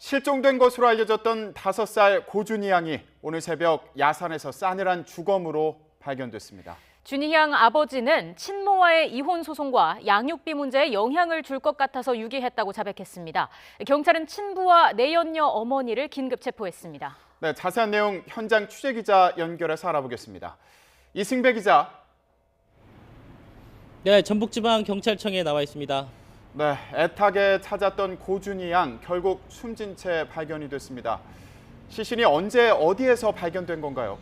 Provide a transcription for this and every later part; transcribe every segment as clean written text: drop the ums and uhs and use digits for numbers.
실종된 것으로 알려졌던 5살 고준희 양이 오늘 새벽 야산에서 싸늘한 주검으로 발견됐습니다. 준희 양 아버지는 친모와의 이혼 소송과 양육비 문제에 영향을 줄 것 같아서 유기했다고 자백했습니다. 경찰은 친부와 내연녀 어머니를 긴급 체포했습니다. 네, 자세한 내용 현장 취재 기자 연결해서 알아보겠습니다. 이승배 기자. 네, 전북지방경찰청에 나와 있습니다. 네, 애타게 찾았던 고준희 양 결국 숨진 채 발견이 됐습니다. 시신이 언제 어디에서 발견된 건가요?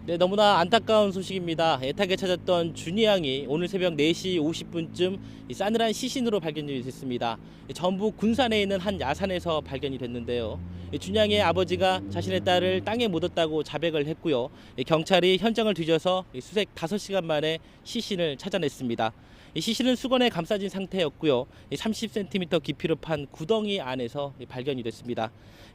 네, 너무나 안타까운 소식입니다. 애타게 찾았던 준희 양이 오늘 새벽 4시 50분쯤 싸늘한 시신으로 발견이 됐습니다. 전북 군산에 있는 한 야산에서 발견이 됐는데요. 준희 양의 아버지가 자신의 딸을 땅에 묻었다고 자백을 했고요. 경찰이 현장을 뒤져서 수색 5시간 만에 시신을 찾아냈습니다. 시신은 수건에 감싸진 상태였고요. 30cm 깊이로 판 구덩이 안에서 발견이 됐습니다.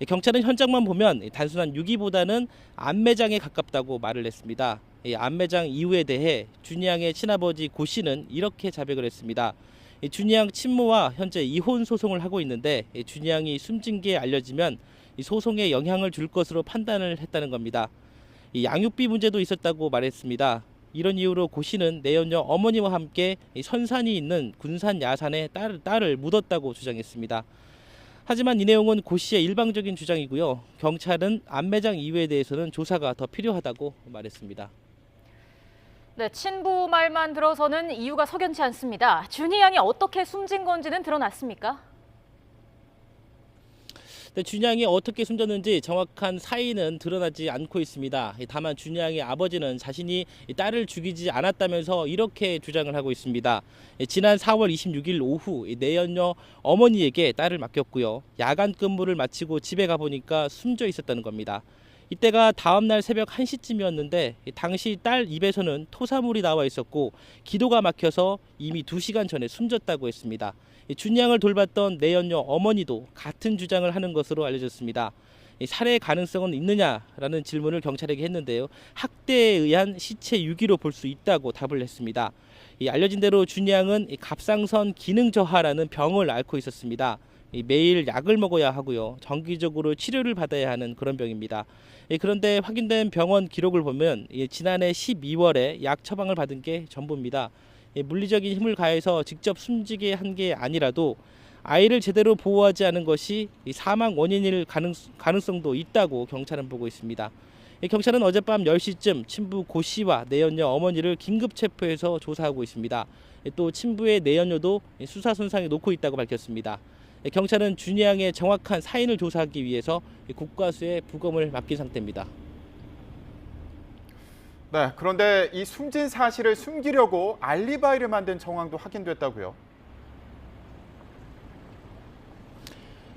경찰은 현장만 보면 단순한 유기보다는 암매장에 가깝다고 말을 했습니다. 암매장 이유에 대해 준희 양의 친아버지 고 씨는 이렇게 자백을 했습니다. 준희 양 친모와 현재 이혼 소송을 하고 있는데 준희 양이 숨진 게 알려지면 소송에 영향을 줄 것으로 판단을 했다는 겁니다. 양육비 문제도 있었다고 말했습니다. 이런 이유로 고 씨는 내연녀 어머니와 함께 선산이 있는 군산 야산에 딸을 묻었다고 주장했습니다. 하지만 이 내용은 고 씨의 일방적인 주장이고요. 경찰은 암매장 이유에 대해서는 조사가 더 필요하다고 말했습니다. 네, 친부 말만 들어서는 이유가 석연치 않습니다. 준희 양이 어떻게 숨진 건지는 드러났습니까? 준희 양이 어떻게 숨졌는지 정확한 사인은 드러나지 않고 있습니다. 다만 준희 양의 아버지는 자신이 딸을 죽이지 않았다면서 이렇게 주장을 하고 있습니다. 지난 4월 26일 오후 내연녀 어머니에게 딸을 맡겼고요. 야간 근무를 마치고 집에 가보니까 숨져 있었다는 겁니다. 이때가 다음날 새벽 1시쯤이었는데 당시 딸 입에서는 토사물이 나와 있었고 기도가 막혀서 이미 2시간 전에 숨졌다고 했습니다. 준희 양을 돌봤던 내연녀 어머니도 같은 주장을 하는 것으로 알려졌습니다. 살해 가능성은 있느냐라는 질문을 경찰에게 했는데요. 학대에 의한 시체 유기로 볼 수 있다고 답을 했습니다. 알려진 대로 준희 양은 갑상선 기능 저하라는 병을 앓고 있었습니다. 매일 약을 먹어야 하고요. 정기적으로 치료를 받아야 하는 그런 병입니다. 그런데 확인된 병원 기록을 보면 지난해 12월에 약 처방을 받은 게 전부입니다. 물리적인 힘을 가해서 직접 숨지게 한 게 아니라도 아이를 제대로 보호하지 않은 것이 사망 원인일 가능성도 있다고 경찰은 보고 있습니다. 경찰은 어젯밤 10시쯤 친부 고 씨와 내연녀 어머니를 긴급 체포해서 조사하고 있습니다. 또 친부의 내연녀도 수사 손상에 놓고 있다고 밝혔습니다. 경찰은 준희 양의 정확한 사인을 조사하기 위해서 국과수에 부검을 맡긴 상태입니다. 네, 그런데 이 숨진 사실을 숨기려고 알리바이를 만든 정황도 확인됐다고요?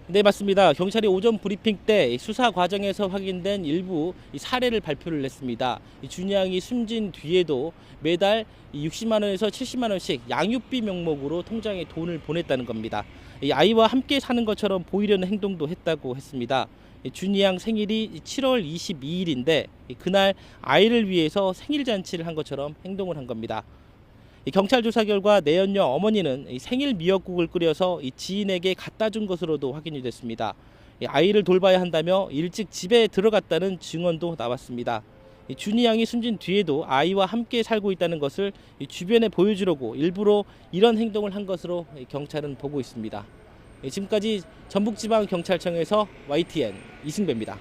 네, 맞습니다. 경찰이 오전 브리핑 때 수사 과정에서 확인된 일부 사례를 발표를 했습니다. 준희 양이 숨진 뒤에도 매달 60만 원에서 70만 원씩 양육비 명목으로 통장에 돈을 보냈다는 겁니다. 아이와 함께 사는 것처럼 보이려는 행동도 했다고 했습니다. 준희 양 생일이 7월 22일인데 그날 아이를 위해서 생일 잔치를 한 것처럼 행동을 한 겁니다. 경찰 조사 결과 내연녀 어머니는 생일 미역국을 끓여서 지인에게 갖다 준 것으로도 확인이 됐습니다. 아이를 돌봐야 한다며 일찍 집에 들어갔다는 증언도 나왔습니다. 준희 양이 숨진 뒤에도 아이와 함께 살고 있다는 것을 주변에 보여주려고 일부러 이런 행동을 한 것으로 경찰은 보고 있습니다. 지금까지 전북지방경찰청에서 YTN 이승배입니다.